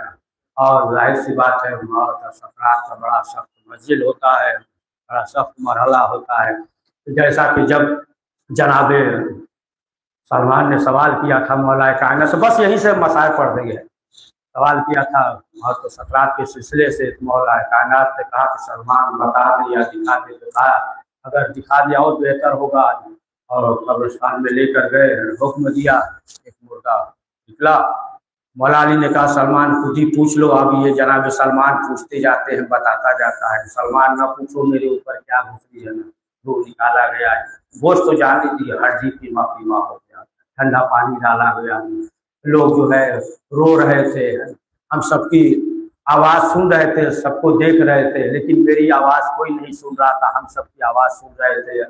और जाहिर सी बात है मौत का सकरात का बड़ा सख्त मंजिल होता है, बड़ा सख्त मरहला होता है। तो जैसा कि जब जनाब सलमान ने सवाल किया था मौलाए कायनात से, बस यहीं से मसाइल पड़ गई है, सवाल किया था मौत और सकरात के सिलसिले से, तो मौलाए कायनात ने कहा कि सलमान बता दे या दिखा दे, तो कहा अगर दिखा दिया और बेहतर होगा। और कब्रिस्तान में लेकर गए, हुक्म दिया, एक मुर्दा निकला। मौला अली ने कहा सलमान खुद ही पूछ लो। अब ये जनाब सलमान पूछते जाते हैं, बताता जाता है, सलमान ना पूछो मेरे ऊपर क्या घुसरी है ना, वो निकाला गया है, गोश्त तो जाने दी, हड्डी पीमा पीमा हो गया, ठंडा पानी डाला गया, लोग जो है रो रहे थे, हम सबकी आवाज सुन रहे थे, सबको देख रहे थे, लेकिन मेरी आवाज कोई नहीं सुन रहा था, हम सबकी आवाज सुन रहे थे।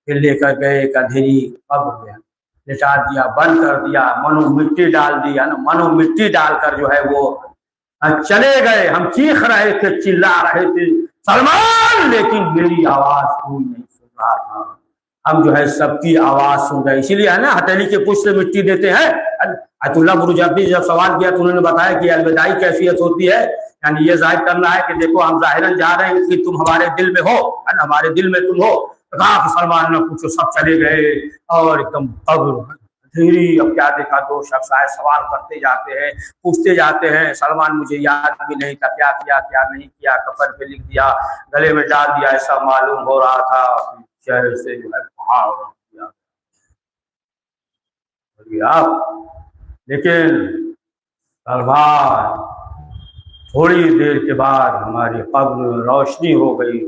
फिर लेकर गए एक अंधेरी कब्र में लेटा दिया, बंद कर दिया, मनो मिट्टी डाल दिया ना, मनो मिट्टी डालकर जो है वो चले गए। हम चीख रहे थे, चिल्ला रहे थे सलमान, लेकिन मेरी आवाज कोई नहीं सुन रहा था, हम जो है सबकी आवाज सुन रहे। इसीलिए है ना हथेली के पुष्प से मिट्टी देते हैं। अतुल्लाह बुरुजर्दी जब सवाल किया तो उन्होंने बताया कि अलविदाई कैफियत होती है, यानी ये जाहिर करना है कि देखो हम जाहिरन जा रहे हैं कि तुम हमारे दिल में हो, है ना, हमारे दिल में तुम हो। कहा कि सलमान न पूछो, सब चले गए और एकदम कब्र धीरे अब क्या देखा, दो शख्स आए, सवाल करते जाते हैं, पूछते जाते हैं। सलमान मुझे याद भी नहीं था, क्या किया क्या नहीं किया, कफन पे लिख दिया, गले में डाल दिया, ऐसा मालूम हो रहा था चेहरे से जो है पहाड़ हो गया। लेकिन सलमान थोड़ी देर के बाद हमारी कब्र में रोशनी हो गई।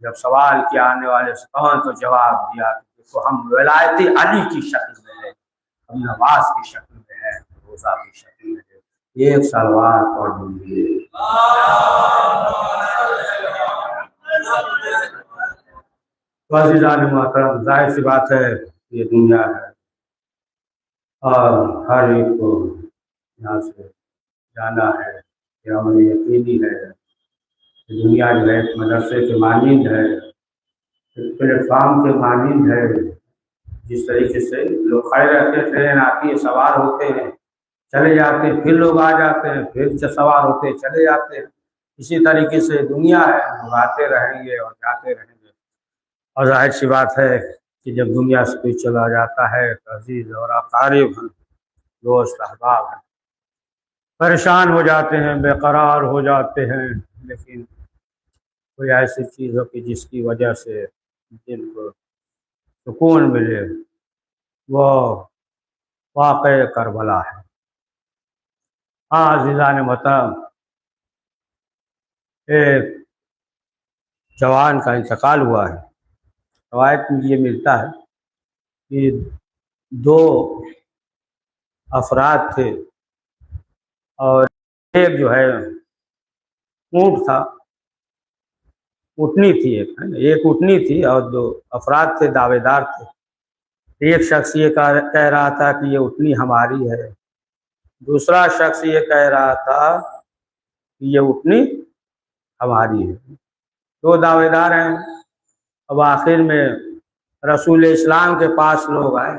जब सवाल किया आने वाले से कौन, तो जवाब दिया तो हम विलायती अली की शक्ल में है, हम नवाज की शक्ल में है, रोजा की शक्ल में है। एक सलवार पढ़ दीजिए। तो अज़ीज़ान मोहतरम, जाहिर सी बात है ये दुनिया है और हर एक को यहाँ से जाना है। यह हमें यकीनी है कि दुनिया जो है एक मदरसे के मानिंद है, एक प्लेटफार्म के मानिंद है। जिस तरीके से लोग खड़े रहते हैं, ट्रेन आती है, सवार होते हैं, चले जाते हैं, फिर लोग आ जाते हैं, फिर सवार होते हैं, चले जाते हैं। इसी तरीके से दुनिया है, लोग आते रहेंगे और जाते रहेंगे। और जाहिर सी बात है कि जब दुनिया से कोई चला जाता है तो अजीज और अकारिब हैं, दोस्त अहबाब हैं, परेशान हो जाते हैं, बेकरार हो जाते हैं। लेकिन कोई ऐसी चीज़ हो कि जिसकी वजह से दिल को सुकून मिले, वो वाक़ई करबला है। हाँ अज़ीज़ान मोहतरम, एक जवान का इंतकाल हुआ है। रवायत में ये मिलता है कि दो अफराद थे और एक जो है ऊँट था, उठनी थी, एक उठनी थी और दो अफराद थे, दावेदार थे। एक शख्स ये कह रहा था कि ये उठनी हमारी है, दूसरा शख्स ये कह रहा था कि ये उठनी हमारी है। दो दावेदार हैं। अब आखिर में रसूल इस्लाम के पास लोग आए।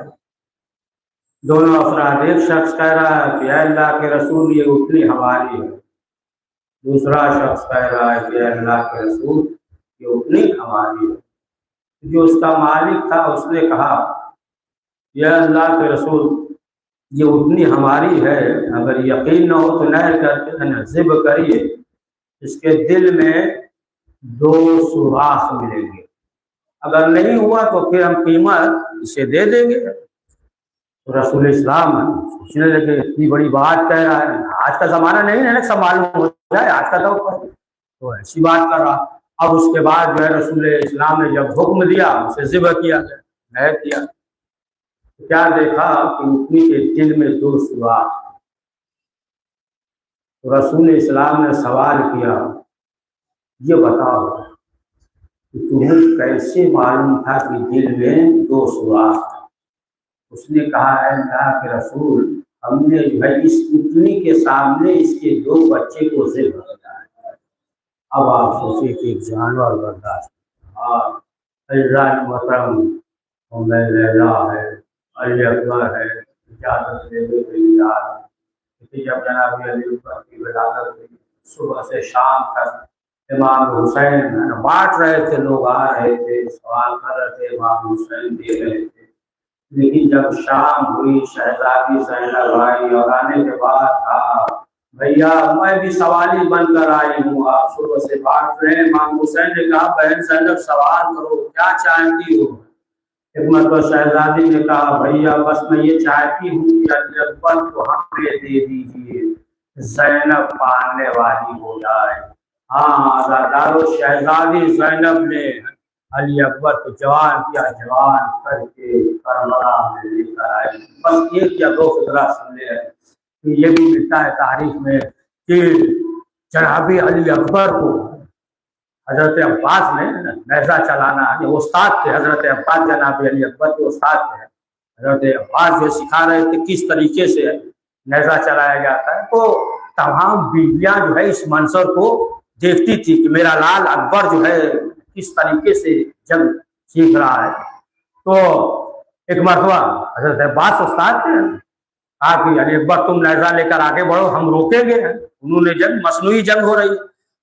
दोनों अफराद, एक शख्स कह रहा है कि अल्लाह के रसूल ये उठनी हमारी है, दूसरा शख्स कह रहा है कि अल्लाह के रसूल ये उठनी हमारी है। जो उसका मालिक था उसने कहा यह अल्लाह के रसूल ये उठनी हमारी है, अगर यकीन न हो तो नहर करके नज़िब करिए, इसके दिल में 2 सुराख मिलेंगे, अगर नहीं हुआ तो फिर हम कीमत इसे दे देंगे। तो रसूल इस्लाम सोचने लगे इतनी बड़ी बात कह रहा है, आज का ज़माना नहीं है ना सब मालूम हो जाए, आज का तो ऐसी बात कर रहा। अब उसके बाद जो है रसूल इस्लाम ने जब हुक्म दिया उसे ज़िब्ह किया गया, नहर किया। तो क्या देखा कि उठनी के दिल में 2 सुराख। तो रसूल इस्लाम ने सवाल किया, ये बताओ कि तुम्हें कैसे मालूम था कि दिल में 2 सुराख? उसने कहा अल्लाह के रसूल, हमने जो है इस उठनी के सामने इसके 2 बच्चे को ज़िब्ह किया है। अब आप सोचिए कि एक जानवर बर्दाश्त। हाँ अल्लाह मोहतरम लैला है, अली अकबर है, इजाज़त देने के लिए आ रहा है। जब जनाब अली की विलादत हुई, सुबह से शाम तक इमाम हुसैन बांट रहे थे, लोग आ रहे थे, सवाल कर रहे थे, इमाम हुसैन दे रहे थे। लेकिन जब शाम हुई, शहजादी ज़ैनब आई और आने के बाद कहा भैया मैं भी सवाली बनकर आई हूँ, आप सुबह से बांट रहे हैं। इमाम हुसैन ने कहा बहन ज़ैनब सवाल करो, क्या चाहती हो? एक मतलब शहजादी ने कहा भैया बस मैं ये चाहती हूँ कि अली अकबर को हमें दे दीजिए, ज़ैनब पालने वाली हो जाए। हाँ आज़ादारो, शहजादी ज़ैनब ने अली अकबर को जवान किया, जवान करके करबला में लेकर आए। बस 1 या 2 फिक्रा सुन ले। तो ये भी मिलता है तारीख में कि जनाबी अली अकबर को हजरत अब्बास ने नहजा चलाना, ये उस्ताद थे हजरत अब्बास, जनाबी अली अकबर के उस्ताद थे। हजरत अब्बास जो सिखा रहे थे किस तरीके से नहजा चलाया जाता है। तो तमाम बीवियाँ जो है इस मंजर को देखती थी कि मेरा लाल अकबर जो है किस तरीके से जंग सीख रहा है। तो एक मरतबा हजरत अब्बास उस्ताद थे, कहा कि अली अकबर तुम नहजा लेकर आगे बढ़ो, हम रोकेंगे। उन्होंने जंग, मसनूई जंग हो रही,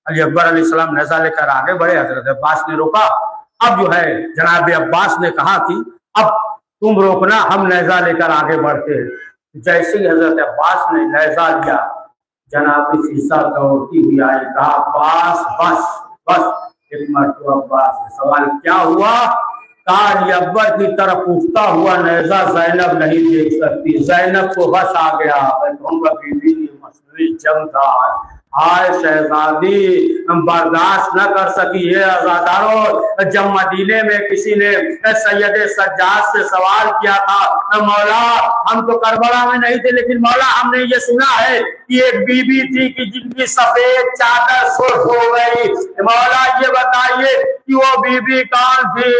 अली अकबर अलैहिस्सलाम नहजा लेकर आगे बढ़े, हजरत अब्बास ने रोका। अब जो है जनाब अब्बास ने कहा कि अब तुम रोकना, हम नेजा लेकर आगे बढ़ते हैं। जैसे ही हजरत अब्बास ने नेजा लिया, जनाब फीसा दौड़ती हुई आई, कहा अब्बास बस बस। एक मरतबा अब्बास से सवाल क्या हुआ? कहा अकबर की तरफ उठता हुआ नेजा जैनब नहीं देख सकती, जैनब को बस आ गया। बीवी मसनवी जंग था, हाय शहजादी बर्दाश्त न कर सकी। ये अज़ादारों, जब मदीने में किसी ने सैयद सज्जाद से सवाल किया था, मौला हम तो करबला में नहीं थे, लेकिन मौला हमने ये सुना है कि एक बीबी थी कि जिनकी सफेद चादर सुर्ख हो गई। मौला ये बताइए कि वो बीबी कौन थी?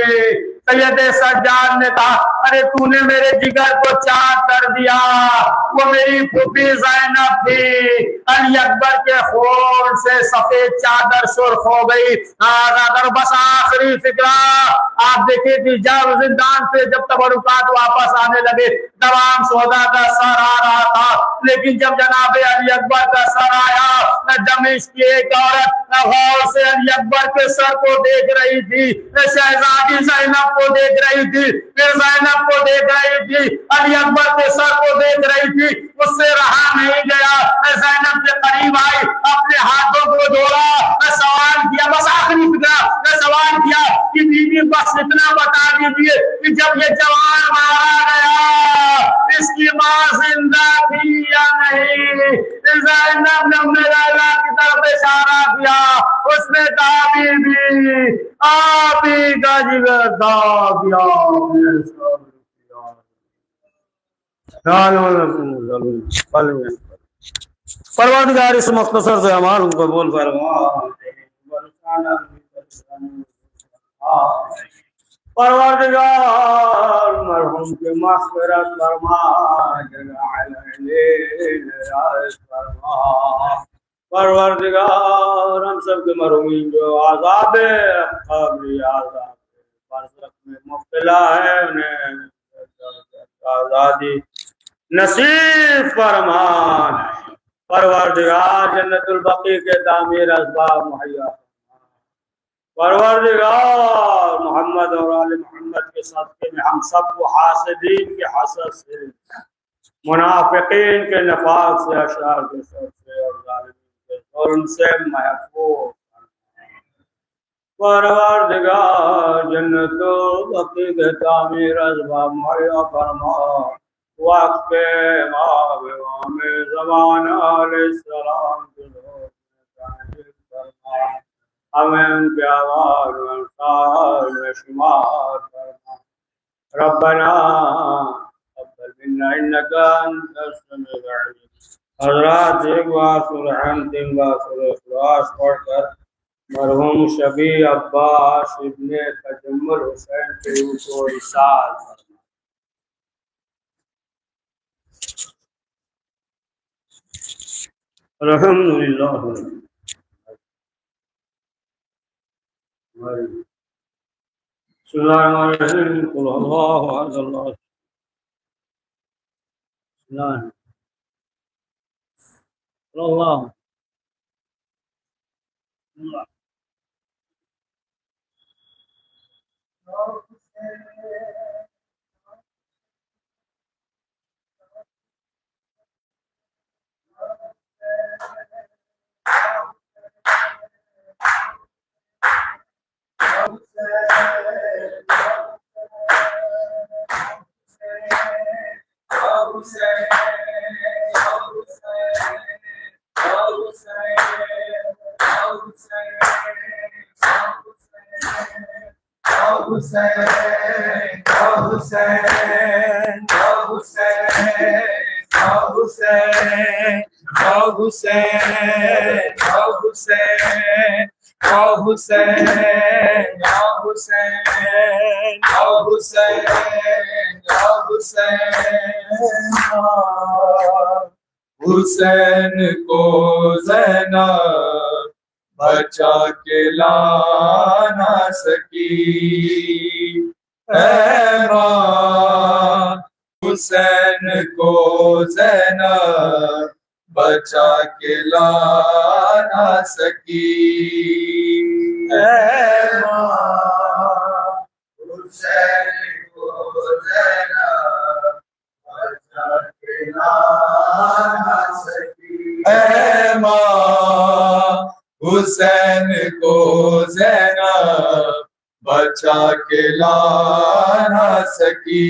सैयद सज्जाद ने कहा, अरे तूने मेरे जिगर को चार कर दिया, वो मेरी फूफी जैनब थी। अली अकबर के खून से सफेद चादर सुर्ख हो गई। बस आखिरी फिक्रा आप देखे कि जब जिंदान से जब तबरुकात वापस आने लगे, तमाम सौदा का सर आ रहा था, लेकिन जब जनाब अली अकबर का सर आया, दमिश्क की एक औरत गौर से अली अकबर के सर को देख रही थी, शहजादी जैनब को देख रही थी, फिर जैनब को देख रही थी, अली अकबर के सर को देख रही थी। उससे रहा नहीं गया, जैनब के करीब आई, अपने हाथों को जोड़ा, सवाल किया, बस आखिरी फिक्रा, सवाल किया कि बीबी बस इतना बता दीजिए कि जब ये जवान मारा गया, इसकी मां जिंदा थी या नहीं? जैनब ने अपने लैला की तरफ इशारा किया, उसने कहा बीबी आप ही का जिगर था दिया। परवरदिगार इस मुख्तसर से अमाल कबूल फरमा। परवरदिगार मरहूम की मग़फ़िरत फरमा, परवरदिगार हम सब के मरहूमीन जो आज़ाब क़ब्र आज़ाब बरज़ख़ में मुब्तला है, उन्हें आज़ादी नसीब फरमा। परवरदिगार जन्नतुल बक़ी के तामीर असबाब मुहैया फरमा। परवरदिगार मोहम्मद और आले मोहम्मद के सदक़े में हम सबको हासिदीन के हसद से, मुनाफिकीन के नफाक से, अशरार के शर से और ज़ालिमीन के और उनसे महफूज़। परवरदिगार जन्नतुल बक़ी के तामीर असबाब मुहैया फरमा। वक्त में ज़माना अलैहिस्सलाम के लोग फरमा, हमें उनके आवाज़ में शुमार फरमा। रब्बना तक़ब्बल मिन्ना इन्नका अंतस समीउल अलीम। हज़रात एक बार सूरह अंतिम बार सूरह इख़लास पढ़कर मरहूम शबी अब्बास इब्ने तजम्मुल हुसैन के रूह को इरशाद फरमा। अल्हम्दुलिल्लाह। बिस्मिल्लाहिर्रहमानिर्रहीम। कुल अल्लाहु अहद अल्लाहु हुसैन को ज़ैनब बचा के ला ना सकी, ऐ माँ हुसैन को ज़ैनब बचा के ला ना सकी, ऐ माँ हुसैन को ज़ैनब ना सकी। ऐ माँ हुसैन को ज़ैनब बचा के ला ना सकी।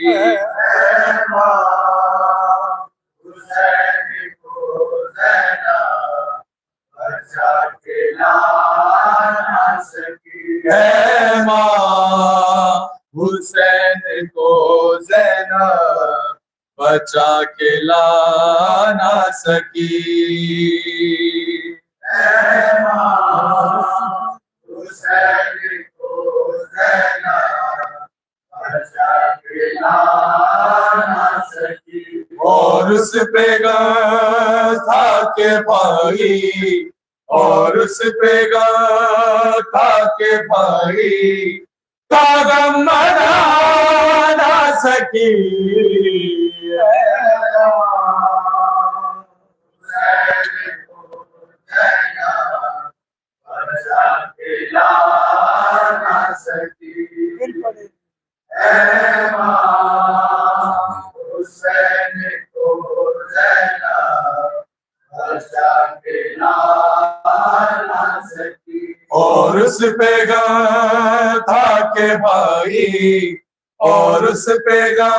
ऐ माँ हुसैन को ज़ैनब बचा के ला ना सकी। ऐ माँ हुसैन को ज़ैनब बचा के ला ना सकी। ऐ माँ हुसैन को ज़ैनब बचा के ला ना सकी। और उस पे गा था के भाई, और उस पे गा था के भाई का गम मना ना सकी। और उस पे गा था के भाई, और उस पे गा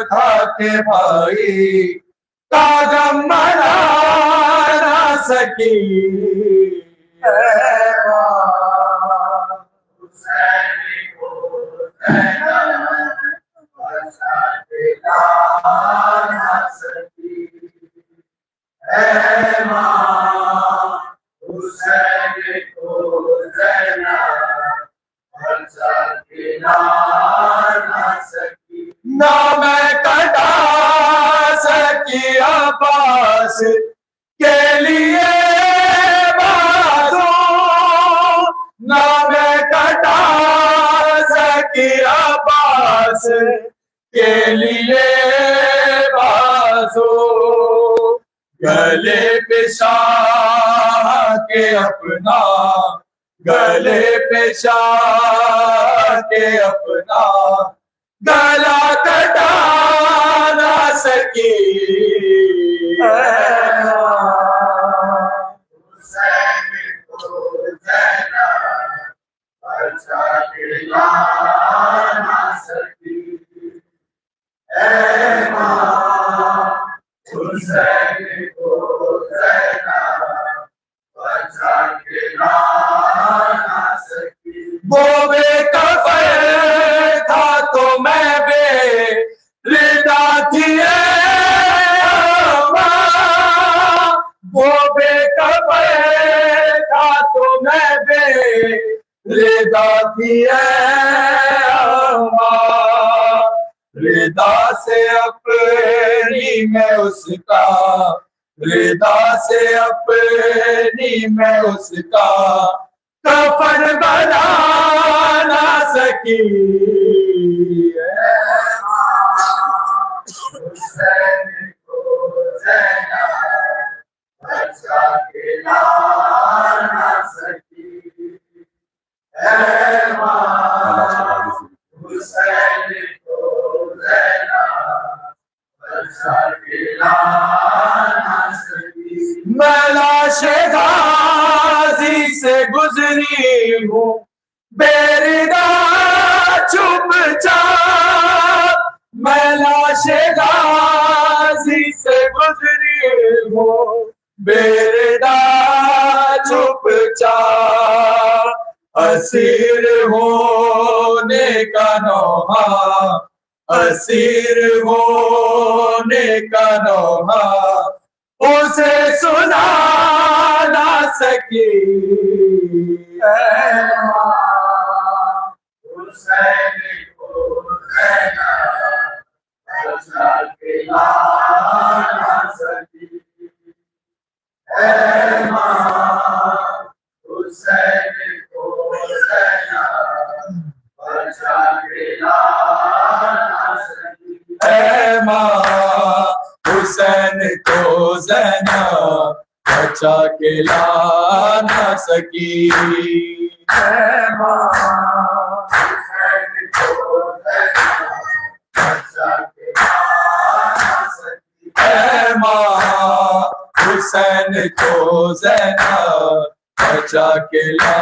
था के भाई का गम मना ना सकी। ना मैं कटा सकी अब्बास के लिए बाजू, ना मैं कटा सकी अब्बास के लिए बाजू। गले पे शाह के अपना, गले पे शाह के अपना गला कटा ना सकी। वो बेकफर था तो मैं बेरिदा थी अम्मा। वो बेकफर था तो मैं बेरिदा थी अम्मा। रिदा से अपनी मैं उसका, रिदा से अपनी मैं उसका कफन बना ना सकी। मैं लाशे गाजी से गुजरी हूँ बेरिदा चुपचाप। मैं लाशे गाजी से गुजरी हूँ बेरिदा चुपचाप। असीर होने का नौहा, असीर होने का नौहा उसे सुना ना सकी। हुसैन को ज़ैनब बचा के ला ना सकी। ऐ माँ हुसैन को ज़ैनब बचा के ला ना सकी। ऐ माँ हुसैन को ज़ैनब बचा के ला ना सकी। ऐ माँ हुसैन को ज़ैनब बचा के ला ना सकी। है माँ हुसैन को ज़ैनब बचा के ला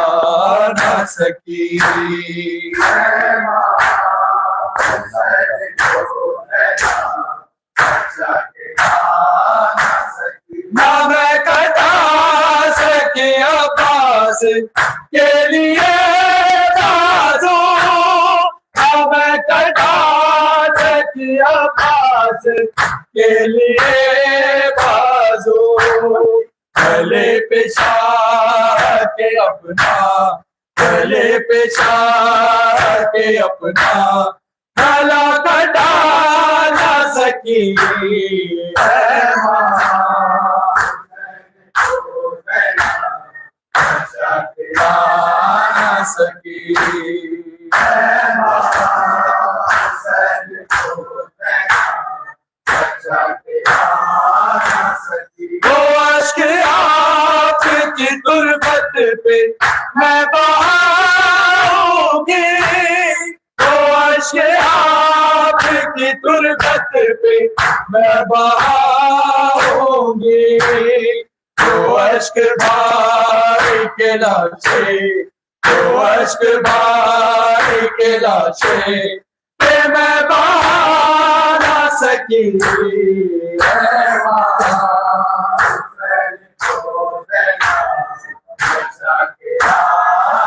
ना सकी। है माँ हुसैन को ज़ैनब बचा के ला ना सकी। ना मैं कटा सकी अब्बास के लिए बाजू, ना मैं कटा सकी अब्बास के लिए बाजू। गले पे शाह के अपना, गले पे शाह के अपना गला कटा ना सकी है माँ बचा के ला ना सकी। है माँ हुसैन को ज़ैनब बचा के ला ना सकी। वो अश्क आपकी गुर्बत पे मैं बहाऊंगी, वो अश्क आपकी गुर्बत पे मैं बहाऊंगी। वो अश्क भाई के लाशे, वो अश्क भाई के लाशे पे मैं बहा ना सकी है माँ हुसैन को ज़ैनब बचा के ला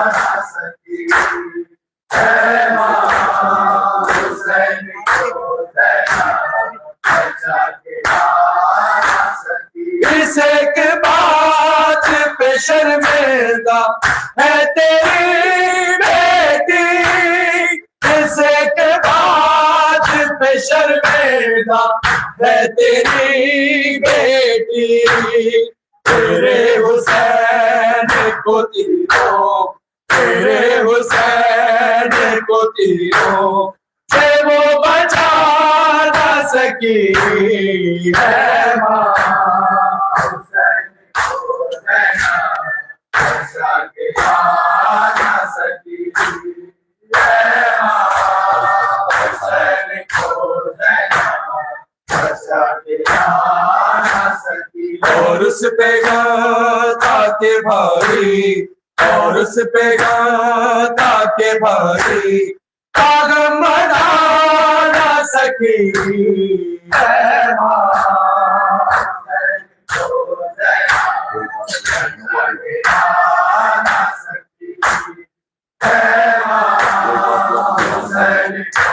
ना सकी। है माँ हुसैन को ज़ैनब बचा के ला ना सकी। इस एक बात पे शर्मिंदा है तेरी बेटी, इस एक बात पे शर्मिंदा है तेरी बेटी। तेरे हुसैन को तीरों, तेरे हुसैन को तीरों से वो बचा ना सकी है माँ हुसैन को ज़ैनब बचा के ला ना सकी। है माँ हुसैन को ज़ैनब बचा के ला ना सकी। और उस पे गाता के भाई, और उस पे गाता के भाई कागम बना ना सकी है माँ हुसैन को ज़ैनब बचा के ला ना सकी। है माँ हुसैन को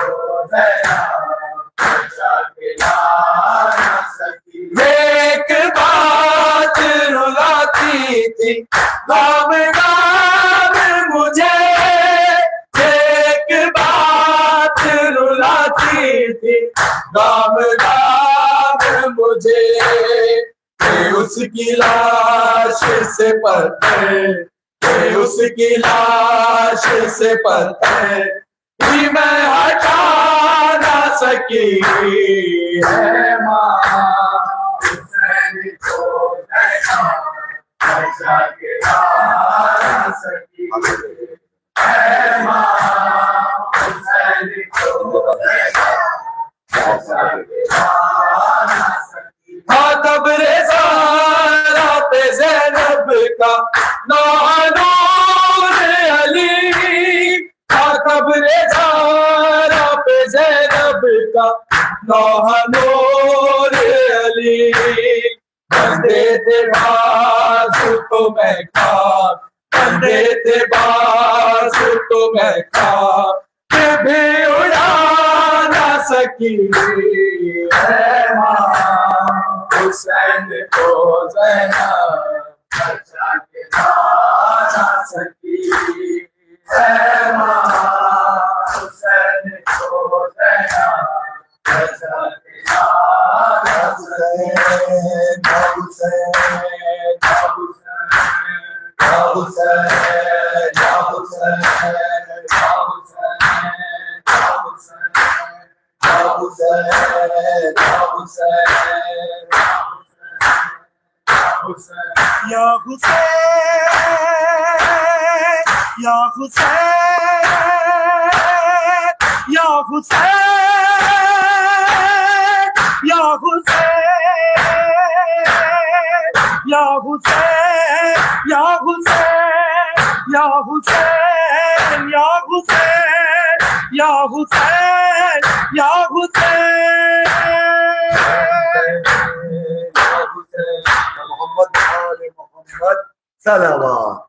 ज़ैनब बचा के ला ना सकी। एक बात रुलाती थी गाम गाम मुझे, एक बात रुलाती थी गाम गाम मुझे। कि उसकी लाश से पत्थर, उसकी लाश से पत्थर भी मैं हटा ना सकी है माँ हुसैन को ज़ैनब बचा के ला ना सकी। है माँ हुसैन को ज़ैनब बचा के ला ना सकी। हाँ तब रेज़ा पे ज़ैनब का नूर अली, हाँ तब रेज़ा पे ज़ैनब का नूर अली। बंदे थे बाजू तो मैं खा, बंदे थे बाजू तो मैं खा के भी उड़ा ना सकी है माँ हुसैन को ज़ैनब बचा के ला ना सकी। है माँ हुसैन को ज़ैनब बचा के ला ना सकी। हुसैन हुसैन हुसैन या हुसैन या हुसैन या हुसैन या हुसैन या हुसैन या हुसैन या हुसैन या हुसैन या हुसैन या हुसैन मोहम्मद आले मोहम्मद सलावत।